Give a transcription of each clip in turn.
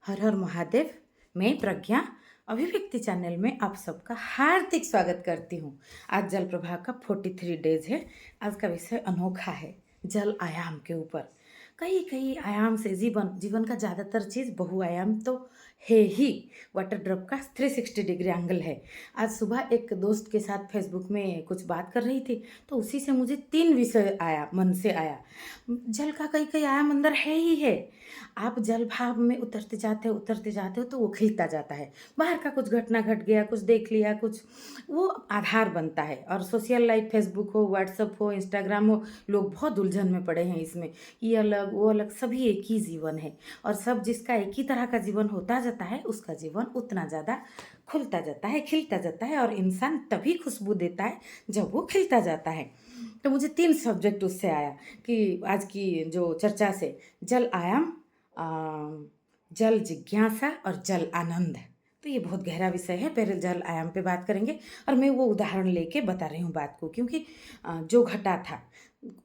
हर हर महादेव। मैं प्रज्ञा अभिव्यक्ति चैनल में आप सबका हार्दिक स्वागत करती हूँ। आज जल प्रभा का 43 डेज है। आज का विषय अनोखा है, जल आयाम के ऊपर। कई कई आयाम से जीवन जीवन का ज़्यादातर चीज़ बहुआयाम तो है ही। वाटर ड्रॉप का 360 डिग्री एंगल है। आज सुबह एक दोस्त के साथ फेसबुक में कुछ बात कर रही थी, तो उसी से मुझे 3 विषय आया, मन से आया। जल का कई कई आयाम अंदर है ही है। आप जल भाव में उतरते जाते हो तो वो खिलता जाता है। बाहर का कुछ घटना घट गया, कुछ देख लिया, कुछ वो आधार बनता है। और सोशल लाइफ फेसबुक हो, व्हाट्सअप हो, इंस्टाग्राम हो, लोग बहुत उलझन में पड़े हैं इसमें। ये अलग वो अलग, सभी एक ही जीवन है। और सब जिसका एक ही तरह का जीवन होता जाता है, उसका जीवन उतना ज़्यादा खुलता जाता है, खिलता जाता है। और इंसान तभी खुशबू देता है जब वो खिलता जाता है। तो मुझे 3 सब्जेक्ट उससे आया कि आज की जो चर्चा से जल आयाम, जल जिज्ञासा और जल आनंद। तो ये बहुत गहरा विषय है। पहले जल आयाम पे बात करेंगे और मैं वो उदाहरण लेके बता रही हूँ बात को, क्योंकि जो घटा था,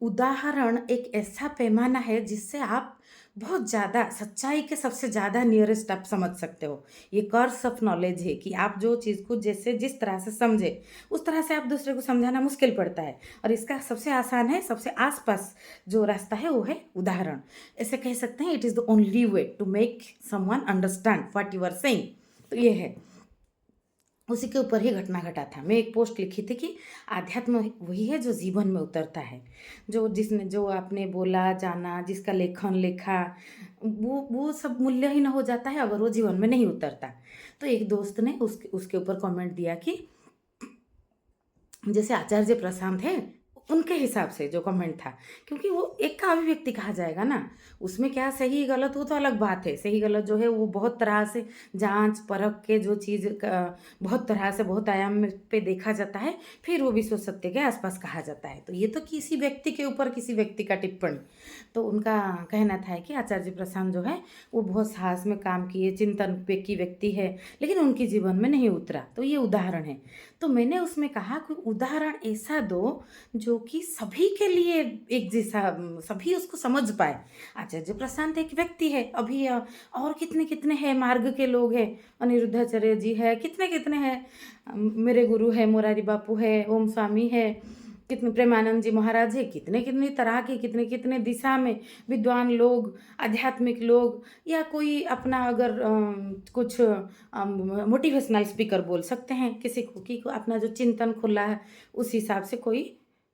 उदाहरण एक ऐसा पैमाना है जिससे आप बहुत ज़्यादा सच्चाई के सबसे ज़्यादा नियरेस्ट आप समझ सकते हो। ये कर्स ऑफ नॉलेज है कि आप जो चीज़ को जैसे जिस तरह से समझे उस तरह से आप दूसरे को समझाना मुश्किल पड़ता है। और इसका सबसे आसान है, सबसे आसपास जो रास्ता है वो है उदाहरण। ऐसे कह सकते हैं, it is the only way to make someone understand what you are saying. तो ये है, उसी के ऊपर ही घटना घटा था। मैं एक पोस्ट लिखी थी कि आध्यात्म वही है जो जीवन में उतरता है। जो आपने बोला, जाना, जिसका लेखन लिखा, वो सब मूल्यहीन हो जाता है अगर वो जीवन में नहीं उतरता। तो एक दोस्त ने उसके उसके ऊपर कमेंट दिया कि जैसे आचार्य प्रशांत है, उनके हिसाब से जो कमेंट था, क्योंकि वो एक का अभिव्यक्ति कहा जाएगा ना, उसमें क्या सही गलत वो तो अलग बात है। सही गलत जो है वो बहुत तरह से जांच परख के जो चीज़ बहुत तरह से बहुत आयाम में पे देखा जाता है, फिर वो विश्व सत्य के आसपास कहा जाता है। तो ये तो किसी व्यक्ति के ऊपर किसी व्यक्ति का टिप्पणी। तो उनका कहना था कि आचार्य प्रशांत जो है वो बहुत साहस में काम किए, चिंतन की व्यक्ति है, लेकिन उनके जीवन में नहीं उतरा। तो ये उदाहरण है। तो मैंने उसमें कहा कि उदाहरण ऐसा दो जो कि सभी के लिए एक जैसा, सभी उसको समझ पाए। आचार्य प्रशांत एक व्यक्ति है, अभी और कितने कितने हैं, मार्ग के लोग हैं, अनिरुद्धाचार्य जी है, कितने कितने हैं, मेरे गुरु है, मोरारी बापू है, ओम स्वामी है, कितने प्रेमानंद जी महाराज है, कितने कितने तरह के, कितने कितने दिशा में विद्वान लोग, आध्यात्मिक लोग, या कोई अपना अगर कुछ मोटिवेशनल स्पीकर बोल सकते हैं किसी को, कि अपना जो चिंतन खुला है उस हिसाब से कोई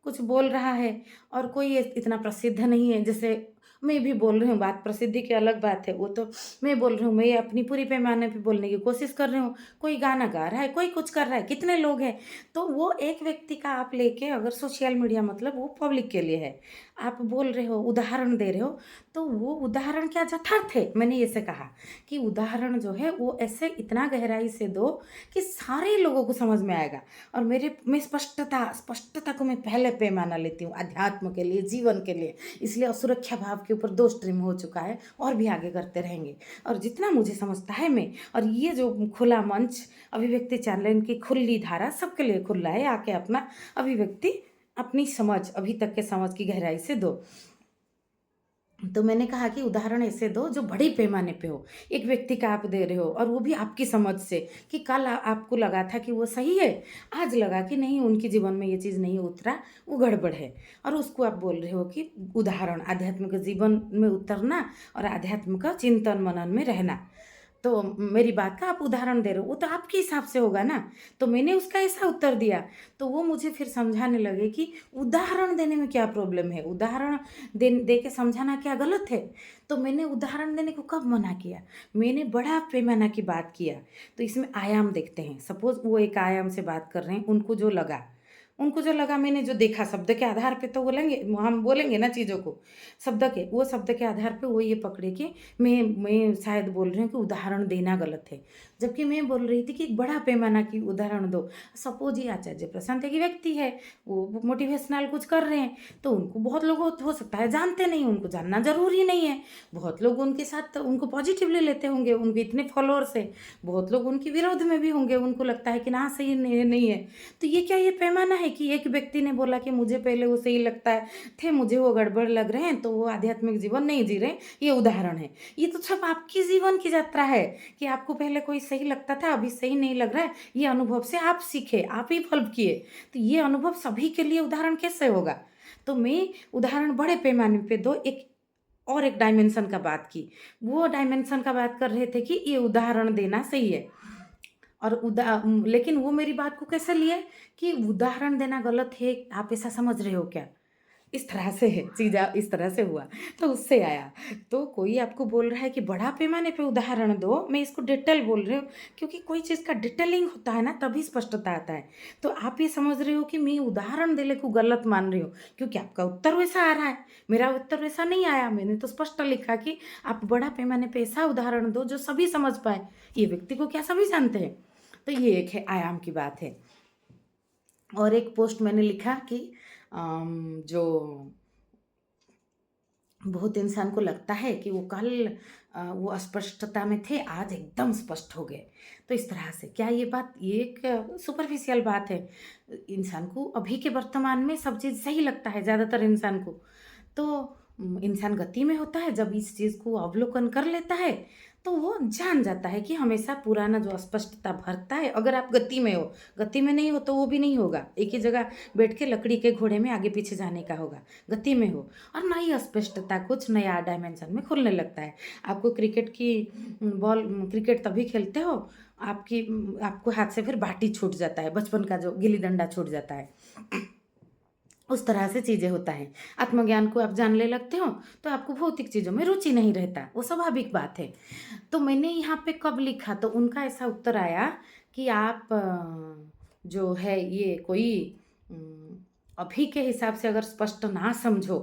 कुछ बोल रहा है। और कोई इतना प्रसिद्ध नहीं है, जैसे मैं भी बोल रही हूँ, बात प्रसिद्धि की अलग बात है, वो तो मैं बोल रही हूँ, मैं अपनी पूरी पैमाने पे बोलने की कोशिश कर रही हूँ। कोई गाना गा रहा है, कोई कुछ कर रहा है, कितने लोग हैं। तो वो एक व्यक्ति का आप लेके अगर सोशल मीडिया, मतलब वो पब्लिक के लिए है, आप बोल रहे हो, उदाहरण दे रहे हो, तो वो उदाहरण क्या यथार्थ है। मैंने ये से कहा कि उदाहरण जो है वो ऐसे इतना गहराई से दो कि सारे लोगों को समझ में आएगा। और मैं स्पष्टता को मैं पहले पैमाना लेती हूँ अध्यात्म के लिए, जीवन के लिए। इसलिए सुरक्षा भाव के ऊपर 2 स्ट्रीम हो चुका है और भी आगे करते रहेंगे। और जितना मुझे समझता है मैं, और ये जो खुला मंच अभिव्यक्ति चैनल, इनकी खुली धारा सबके लिए खुला है, आके अपना अभिव्यक्ति, अपनी समझ, अभी तक के समझ की गहराई से दो। तो मैंने कहा कि उदाहरण ऐसे दो जो बड़े पैमाने पे हो, एक व्यक्ति का आप दे रहे हो और वो भी आपकी समझ से, कि कल आपको लगा था कि वो सही है, आज लगा कि नहीं, उनके जीवन में ये चीज़ नहीं उतरा, वो गड़बड़ है, और उसको आप बोल रहे हो कि उदाहरण आध्यात्म के जीवन में उतरना और आध्यात्म का चिंतन मनन में रहना। तो मेरी बात का आप उदाहरण दे रहे हो, वो तो आपके हिसाब से होगा ना। तो मैंने उसका ऐसा उत्तर दिया, तो वो मुझे फिर समझाने लगे कि उदाहरण देने में क्या प्रॉब्लम है, उदाहरण दे के समझाना क्या गलत है। तो मैंने उदाहरण देने को कब मना किया, मैंने बड़ा पैमाना की बात किया। तो इसमें आयाम देखते हैं। सपोज वो एक आयाम से बात कर रहे हैं, उनको जो लगा, मैंने जो देखा, शब्द के आधार पे तो बोलेंगे, हम बोलेंगे ना चीज़ों को, शब्द के आधार पे वो ये पकड़े कि मैं शायद बोल रही हूँ कि उदाहरण देना गलत है, जबकि मैं बोल रही थी कि एक बड़ा पैमाना की उदाहरण दो। सपोज ये आचार्य प्रशांत एक व्यक्ति है, वो मोटिवेशनल कुछ कर रहे हैं, तो उनको बहुत लोग हो सकता है जानते नहीं, उनको जानना जरूरी नहीं है। बहुत लोग उनके साथ उनको पॉजिटिवली लेते होंगे, उनके इतने फॉलोअर्स है, बहुत लोग उनके विरोध में भी होंगे, उनको लगता है कि ना सही नहीं है। तो ये क्या ये पैमाना है? है कि एक व्यक्ति ने बोला कि मुझे पहले वो सही लगता है थे, मुझे वो गड़बड़ लग रहे हैं, तो वो आध्यात्मिक जीवन नहीं जी रहे, ये उदाहरण है। ये तो सब आपकी जीवन की यात्रा है कि आपको पहले कोई सही लगता था, अभी सही नहीं लग रहा है। ये अनुभव से आप सीखे, आप ही फॉलो किए। तो ये अनुभव सभी के लिए उदाहरण कैसे होगा? तो मैं उदाहरण बड़े पैमाने पे दो एक और एक डायमेंशन का बात की। वो डायमेंशन का बात कर रहे थे कि ये उदाहरण देना सही है। और लेकिन वो मेरी बात को कैसे लिए कि उदाहरण देना गलत है, आप ऐसा समझ रहे हो क्या? इस तरह से है चीज़, इस तरह से हुआ, तो उससे आया। तो कोई आपको बोल रहा है कि बड़ा पैमाने पे उदाहरण दो, मैं इसको डिटेल बोल रही हूँ क्योंकि कोई चीज़ का डिटेलिंग होता है ना, तभी स्पष्टता आता है। तो आप ये समझ रहे हो कि मैं उदाहरण देने को गलत मान रही हूँ क्योंकि आपका उत्तर वैसा आ रहा है, मेरा उत्तर वैसा नहीं आया। मैंने तो स्पष्ट लिखा कि आप बड़ा पैमाने पे ऐसा उदाहरण दो जो सभी समझ पाए। ये व्यक्ति को क्या सभी जानते हैं? तो ये एक है, आयाम की बात है। और एक पोस्ट मैंने लिखा कि जो बहुत इंसान को लगता है कि वो कल वो अस्पष्टता में थे, आज एकदम स्पष्ट हो गए। तो इस तरह से क्या ये बात, ये एक सुपरफिशियल बात है। इंसान को अभी के वर्तमान में सब चीज़ सही लगता है ज़्यादातर इंसान को। तो इंसान गति में होता है, जब इस चीज़ को अवलोकन कर लेता है तो वो जान जाता है कि हमेशा पुराना जो अस्पष्टता भरता है, अगर आप गति में हो, गति में नहीं हो तो वो भी नहीं होगा। एक ही जगह बैठ के लकड़ी के घोड़े में आगे पीछे जाने का होगा, गति में हो। और नई अस्पष्टता कुछ नया डायमेंशन में खुलने लगता है। आपको क्रिकेट की बॉल, क्रिकेट तभी खेलते हो आपको हाथ से फिर बाटी छूट जाता है, बचपन का जो गिल्ली डंडा छूट जाता है, उस तरह से चीज़ें होता है। आत्मज्ञान को आप जानने लगते हो तो आपको भौतिक चीज़ों में रुचि नहीं रहता, वो स्वाभाविक बात है। तो मैंने यहाँ पे कब लिखा तो उनका ऐसा उत्तर आया कि आप जो है ये कोई अभी के हिसाब से अगर स्पष्ट ना समझो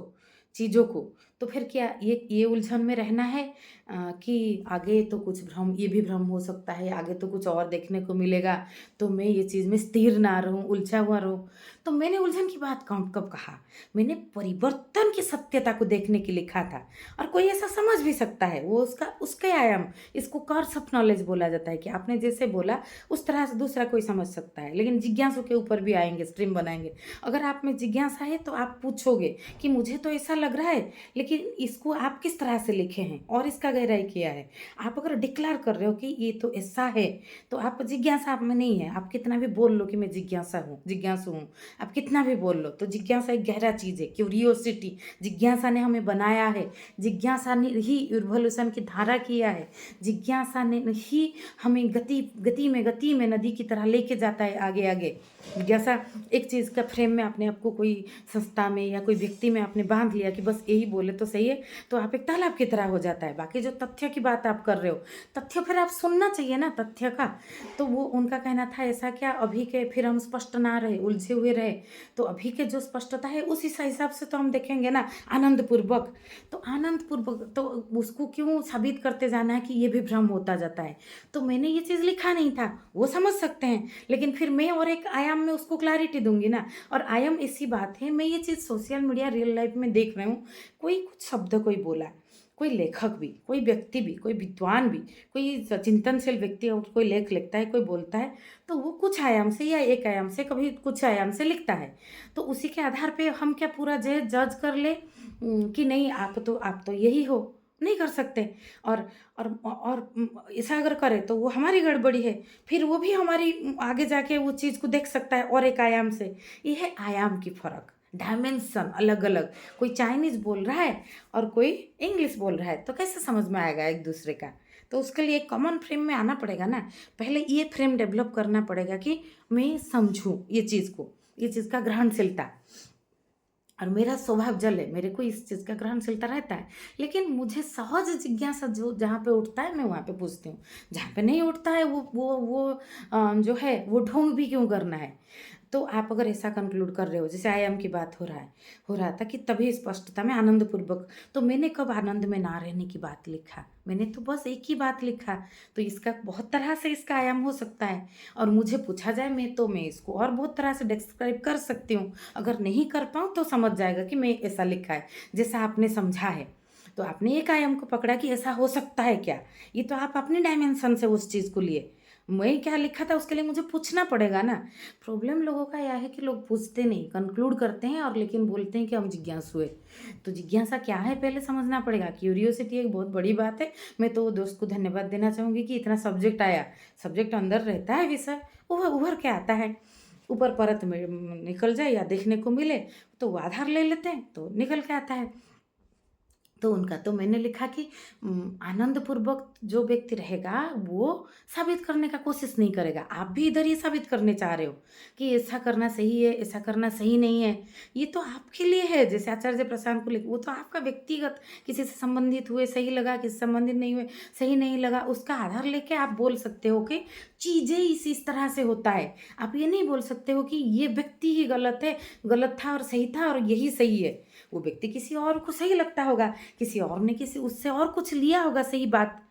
चीज़ों को तो फिर क्या ये उलझन में रहना है कि आगे तो कुछ भ्रम, ये भी भ्रम हो सकता है, आगे तो कुछ और देखने को मिलेगा, तो मैं ये चीज़ में स्थिर ना रहूं, उलझा हुआ रहूं। तो मैंने उलझन की बात कब कहा? मैंने परिवर्तन की सत्यता को देखने के लिखा था। और कोई ऐसा समझ भी सकता है, वो उसके आयाम, इसको कर्स ऑफ नॉलेज बोला जाता है कि आपने जैसे बोला उस तरह से दूसरा कोई समझ सकता है। लेकिन जिज्ञासु के ऊपर भी आएंगे, स्ट्रीम बनाएंगे। अगर आप में जिज्ञासा है तो आप पूछोगे कि मुझे तो ऐसा लग रहा है, लेकिन इसको आप किस तरह से लिखे हैं और इसका गहराई क्या है। आप अगर डिक्लेयर कर रहे हो कि ये तो ऐसा है, तो आप जिज्ञासा आप में नहीं है। आप कितना भी बोल लो कि मैं जिज्ञासु हूँ, आप कितना भी बोल लो, तो जिज्ञासा एक गहरा चीज़ है, क्यूरियोसिटी। जिज्ञासा ने हमें बनाया है, जिज्ञासा ने ही इवोल्यूशन की धारा किया है, जिज्ञासा ने ही हमें गति में नदी की तरह लेके जाता है आगे आगे। जिज्ञासा एक चीज़ का फ्रेम में अपने आप को कोई संस्था में या कोई व्यक्ति में आपने बांध लिया कि बस यही बोले तो सही है, तो आप एक तालाब की तरह हो जाता है। बाकी जो तथ्य की बात आप कर रहे हो, तथ्य फिर आप सुनना चाहिए ना तथ्य का। तो वो उनका कहना था ऐसा क्या अभी के फिर हम स्पष्ट ना रहे, उलझे हुए रहे, तो अभी के जो स्पष्टता है उसी हिसाब से तो हम देखेंगे ना, आनंदपूर्वक। तो आनंदपूर्वक तो उसको क्यों साबित करते जाना है कि ये भी भ्रम होता जाता है। तो मैंने ये चीज़ लिखा नहीं था, वो समझ सकते हैं, लेकिन फिर मैं और एक आयाम में उसको क्लैरिटी दूंगी ना। और आयाम ऐसी बात है, मैं ये चीज़ सोशल मीडिया रियल लाइफ में देख रही हूँ। कोई कुछ शब्द कोई बोला, कोई लेखक भी, कोई व्यक्ति भी, कोई विद्वान भी, कोई चिंतनशील व्यक्ति और कोई लेख लिखता है, कोई बोलता है, तो वो कुछ आयाम से या एक आयाम से, कभी कुछ आयाम से लिखता है। तो उसी के आधार पे हम क्या पूरा जज कर ले कि नहीं आप तो यही हो, नहीं कर सकते। और ऐसा अगर करे तो वो हमारी गड़बड़ी है, फिर वो भी हमारी आगे जाके वो चीज़ को देख सकता है और एक आयाम से। ये है आयाम की फ़र्क, डायमेंशन अलग अलग। कोई चाइनीज़ बोल रहा है और कोई इंग्लिश बोल रहा है, तो कैसे समझ में आएगा एक दूसरे का? तो उसके लिए एक कॉमन फ्रेम में आना पड़ेगा ना। पहले ये फ्रेम डेवलप करना पड़ेगा कि मैं समझूं ये चीज़ को, ये चीज़ का ग्रहणशीलता। और मेरा स्वभाव जल है, मेरे को इस चीज़ का ग्रहणशीलता रहता है, लेकिन मुझे सहज जिज्ञासा जो जहाँ पे उठता है मैं वहाँ पे पूछती हूँ। जहाँ पे नहीं उठता है वो जो है वो ढोंग भी क्यों करना है। तो आप अगर ऐसा कंक्लूड कर रहे हो, जैसे आयाम की बात हो रहा था कि तभी स्पष्टता में आनंदपूर्वक, तो मैंने कब आनंद में ना रहने की बात लिखा? मैंने तो बस एक ही बात लिखा। तो इसका बहुत तरह से इसका आयाम हो सकता है, और मुझे पूछा जाए मैं इसको और बहुत तरह से डिस्क्राइब कर सकती हूँ। अगर नहीं कर पाऊँ तो समझ जाएगा कि मैं ऐसा लिखा है जैसा आपने समझा है। तो आपने एक आयाम को पकड़ा कि ऐसा हो सकता है क्या, ये तो आप अपने डायमेंशन से उस चीज़ को लिए। मैं क्या लिखा था उसके लिए मुझे पूछना पड़ेगा ना। प्रॉब्लम लोगों का यह है कि लोग पूछते नहीं, कंक्लूड करते हैं और लेकिन बोलते हैं कि हम जिज्ञासु हैं। तो जिज्ञासा क्या है पहले समझना पड़ेगा। क्यूरियोसिटी एक बहुत बड़ी बात है। मैं तो वो दोस्त को धन्यवाद देना चाहूँगी कि इतना सब्जेक्ट आया, सब्जेक्ट अंदर रहता है विषय, उभर उभर के आता है। ऊपर परत में निकल जाए या देखने को मिले तो वो आधार ले लेते हैं तो निकल के आता है। तो उनका तो मैंने लिखा कि आनंदपूर्वक जो व्यक्ति रहेगा वो साबित करने का कोशिश नहीं करेगा। आप भी इधर ये साबित करने चाह रहे हो कि ऐसा करना सही है, ऐसा करना सही नहीं है। ये तो आपके लिए है, जैसे आचार्य प्रशांत को लिख, वो तो आपका व्यक्तिगत किसी से संबंधित हुए सही लगा, किसी से संबंधित नहीं हुए सही नहीं लगा, उसका आधार लेके आप बोल सकते हो कि चीज़ें इस तरह से होता है। आप ये नहीं बोल सकते हो कि ये व्यक्ति ही गलत है, गलत था और सही था और यही सही है। वो व्यक्ति किसी और को सही लगता होगा, किसी और ने किसी उससे और कुछ लिया होगा सही बात।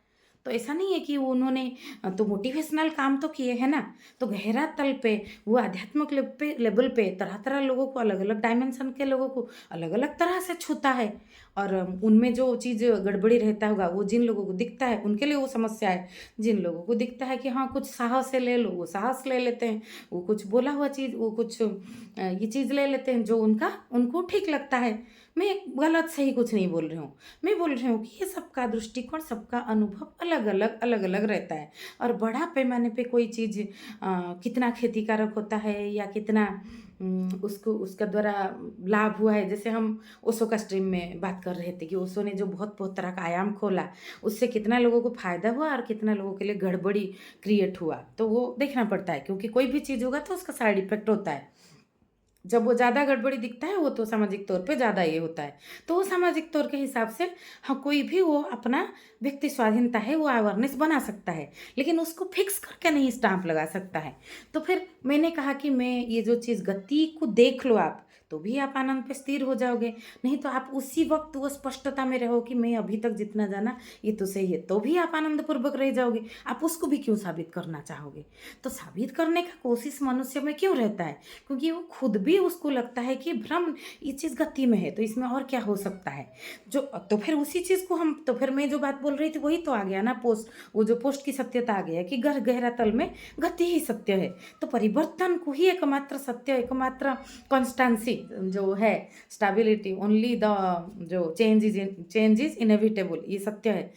तो ऐसा नहीं है कि वो उन्होंने तो मोटिवेशनल काम तो किए हैं ना। तो गहरा तल पे वो आध्यात्मिक लेवल पे तरह तरह लोगों को, अलग अलग डायमेंशन के लोगों को अलग अलग तरह से छूता है। और उनमें जो चीज़ गड़बड़ी रहता होगा वो जिन लोगों को दिखता है उनके लिए वो समस्या है। जिन लोगों को दिखता है कि हाँ कुछ साहस से ले लो, वो साहस ले लेते हैं। वो कुछ बोला हुआ चीज़, वो कुछ ये चीज़ ले लेते हैं जो उनका उनको ठीक लगता है। मैं गलत सही कुछ नहीं बोल रही हूँ। मैं बोल रही हूँ कि ये सबका दृष्टिकोण, सबका अनुभव अलग अलग रहता है। और बड़ा पैमाने पे कोई चीज़ कितना क्षतिकारक होता है या कितना उसको उसका द्वारा लाभ हुआ है। जैसे हम ओशो का स्ट्रीम में बात कर रहे थे कि ओशो ने जो बहुत बहुत तरह का आयाम खोला, उससे कितना लोगों को फ़ायदा हुआ और कितना लोगों के लिए गड़बड़ी क्रिएट हुआ। तो वो देखना पड़ता है, क्योंकि कोई भी चीज़ होगा तो उसका साइड इफ़ेक्ट होता है। जब वो ज़्यादा गड़बड़ी दिखता है वो तो सामाजिक तौर पे ज़्यादा ये होता है। तो वो सामाजिक तौर के हिसाब से हाँ, कोई भी वो अपना व्यक्ति स्वाधीनता है वो अवेयरनेस बना सकता है, लेकिन उसको फिक्स करके नहीं स्टाम्प लगा सकता है। तो फिर मैंने कहा कि मैं ये जो चीज़ गति को देख लो आप, तो भी आप आनंद पे स्थिर हो जाओगे। नहीं तो आप उसी वक्त वो स्पष्टता में रहो कि मैं अभी तक जितना जाना ये तो सही है, तो भी आप आनंदपूर्वक रह जाओगे। आप उसको भी क्यों साबित करना चाहोगे? तो साबित करने का कोशिश मनुष्य में क्यों रहता है? क्योंकि वो खुद भी उसको लगता है कि भ्रम, ये चीज़ गति में है तो इसमें और क्या हो सकता है। जो तो फिर उसी चीज़ को हम, तो फिर मैं जो बात बोल रही थी वही तो आ गया ना पोस्ट, वो जो पोस्ट की सत्यता आ गया कि गहरा तल में गति ही सत्य है। तो परिवर्तन को ही एकमात्र सत्य, एकमात्र कॉन्स्टेंसी जो है, स्टेबिलिटी ओनली द, जो चेंज इज इनएविटेबल, ये सत्य है।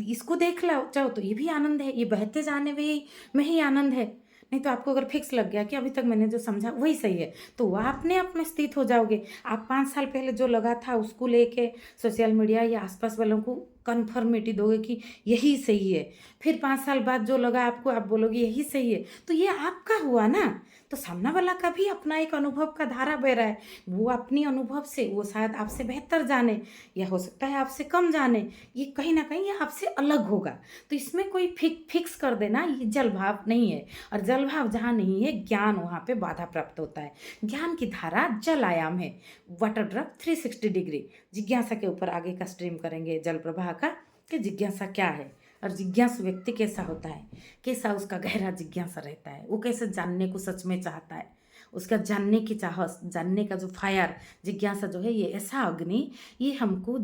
इसको देख लो चाहो तो ये भी आनंद है, ये बहते जाने में ही आनंद है। नहीं तो आपको अगर फिक्स लग गया कि अभी तक मैंने जो समझा वही सही है, तो वह अपने आप में स्थित हो जाओगे। आप 5 साल पहले जो लगा था उसको लेके सोशल मीडिया या आसपास वालों को कन्फर्मिटी दोगे कि यही सही है। फिर 5 साल बाद जो लगा आपको, आप बोलोगे यही सही है। तो ये आपका हुआ ना। तो सामने वाला का भी अपना एक अनुभव का धारा बह रहा है। वो अपनी अनुभव से वो शायद आपसे बेहतर जाने, या हो सकता है आपसे कम जाने। ये कहीं ना कहीं ये आपसे अलग होगा। तो इसमें कोई फिक्स कर देना, ये जल भाव नहीं है। और जल भाव जहाँ नहीं है, ज्ञान वहाँ पे बाधा प्राप्त होता है। ज्ञान की धारा जल आयाम है, वाटर ड्रॉप 360 डिग्री। जिज्ञासा के ऊपर आगे का स्ट्रीम करेंगे जल प्रवाह का, कि जिज्ञासा क्या है और जिज्ञासु व्यक्ति कैसा होता है, कैसा उसका गहरा जिज्ञासा रहता है, वो कैसे जानने को सच में चाहता है, उसका जानने की चाहत, जानने का जो फायर, जिज्ञासा जो है, ये ऐसा अग्नि, ये हमको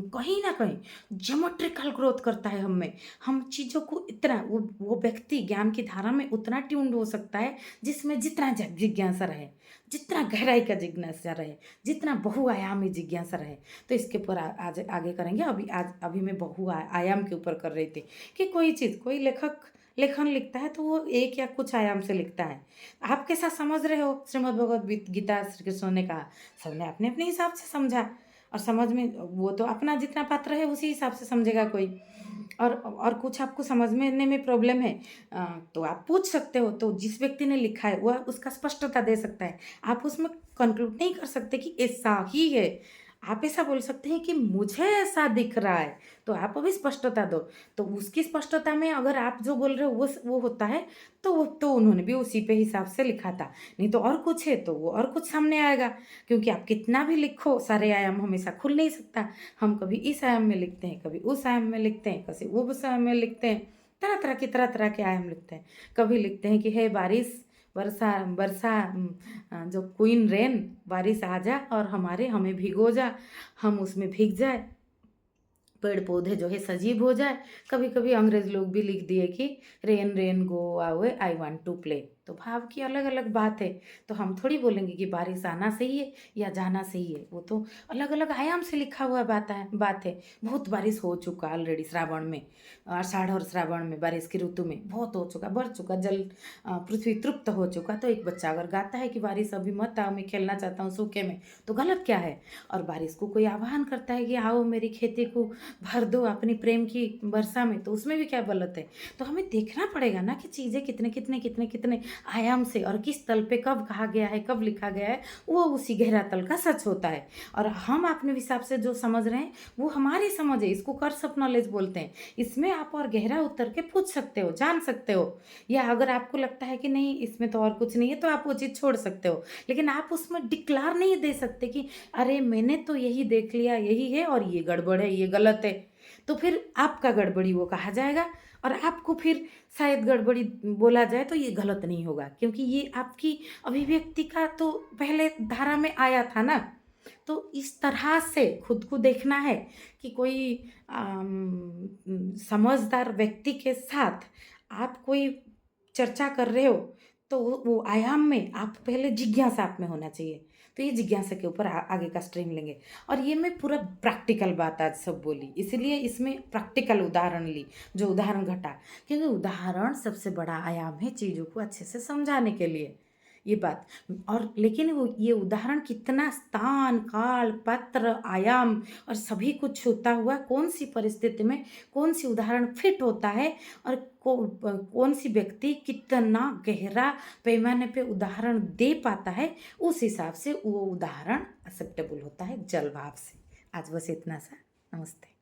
कहीं ना कहीं ज्योमेट्रिकल ग्रोथ करता है हम में। हम चीज़ों को इतना, वो व्यक्ति ज्ञान की धारा में उतना ट्यून्ड हो सकता है जिसमें जितना जिज्ञासा रहे, जितना गहराई का जिज्ञासा रहे, जितना बहुआयामी जिज्ञासा रहे। तो इसके ऊपर आज आगे करेंगे। अभी मैं आयाम के ऊपर कर रही थी कि कोई चीज़, कोई लेखक लेखन लिखता है तो वो एक या कुछ आयाम से लिखता है। आप कैसा समझ रहे हो? श्रीमद् भगवद गीता श्री कृष्ण ने कहा, सबने अपने अपने हिसाब से समझा। और समझ में वो तो अपना जितना पात्र है उसी हिसाब से समझेगा कोई। और कुछ आपको समझने में प्रॉब्लम है तो आप पूछ सकते हो। तो जिस व्यक्ति ने लिखा है वह उसका स्पष्टता दे सकता है। आप उसमें कंक्लूड नहीं कर सकते कि ऐसा ही है। आप ऐसा बोल सकते हैं कि मुझे ऐसा दिख रहा है, तो आप अभी स्पष्टता दो। तो उसकी स्पष्टता में अगर आप जो बोल रहे हो वो होता है, तो वो तो उन्होंने भी उसी पे हिसाब से लिखा था। नहीं तो और कुछ है तो वो और कुछ सामने आएगा। क्योंकि आप कितना भी लिखो, सारे आयाम हमेशा खुल नहीं सकता। हम कभी इस आयाम में लिखते हैं, कभी उस आयाम में लिखते हैं, कभी वो उस आयाम में लिखते हैं। तरह तरह के आयाम लिखते हैं। कभी लिखते हैं कि हे बारिश, वर्षा वर्षा जो क्वीन रेन, बारिश आ जा और हमें भिगो जा, हम उसमें भीग जाए। पेड़ पौधे जो है सजीव हो जाए। कभी कभी अंग्रेज लोग भी लिख दिए कि rain rain go away I want to play. तो भाव की अलग अलग बात है। तो हम थोड़ी बोलेंगे कि बारिश आना सही है या जाना सही है, वो तो अलग अलग आयाम से लिखा हुआ बात है। बहुत बारिश हो चुका ऑलरेडी श्रावण में, आषाढ़ और श्रावण में बारिश की ऋतु में बहुत हो चुका, बढ़ चुका जल, पृथ्वी तृप्त हो चुका। तो एक बच्चा अगर गाता है कि बारिश अभी मत आओ, मैं खेलना चाहता हूँ सूखे में, तो गलत क्या है? और बारिश को कोई आह्वान करता है कि आओ मेरी खेती को भर दो अपनी प्रेम की वर्षा में, तो उसमें भी क्या गलत है? तो हमें देखना पड़ेगा ना कि चीज़ें कितने कितने कितने कितने आयाम से और किस तल पे कब कहा गया है, कब लिखा गया है, वो उसी गहरा तल का सच होता है। और हम अपने हिसाब से जो समझ रहे हैं वो हमारी समझ है, इसको कर्स ऑफ नॉलेज बोलते हैं। इसमें आप और गहरा उतर के पूछ सकते हो, जान सकते हो, या अगर आपको लगता है कि नहीं इसमें तो और कुछ नहीं है तो आप वो चीज़ छोड़ सकते हो। लेकिन आप उसमें डिक्लार नहीं दे सकते कि अरे मैंने तो यही देख लिया, यही है और ये गड़बड़ है, ये गलत है। तो फिर आपका गड़बड़ी वो कहा जाएगा, और आपको फिर शायद गड़बड़ी बोला जाए तो ये गलत नहीं होगा, क्योंकि ये आपकी अभिव्यक्ति का तो पहले धारा में आया था ना। तो इस तरह से खुद को देखना है कि कोई समझदार व्यक्ति के साथ आप कोई चर्चा कर रहे हो, तो वो आयाम में आप पहले जिज्ञासा आप में होना चाहिए। तो ये जिज्ञासा के ऊपर आगे का स्ट्रीम लेंगे। और ये मैं पूरा प्रैक्टिकल बात आज सब बोली, इसलिए इसमें प्रैक्टिकल उदाहरण ली, जो उदाहरण घटा, क्योंकि उदाहरण सबसे बड़ा आयाम है चीज़ों को अच्छे से समझाने के लिए, ये बात। और लेकिन वो ये उदाहरण कितना स्थान काल पात्र आयाम और सभी कुछ छूता हुआ, कौन सी परिस्थिति में कौन सी उदाहरण फिट होता है, और कौन सी व्यक्ति कितना गहरा पैमाने पे उदाहरण दे पाता है, उस हिसाब से वो उदाहरण एक्सेप्टेबल होता है जल भाव से। आज बस इतना सा। नमस्ते।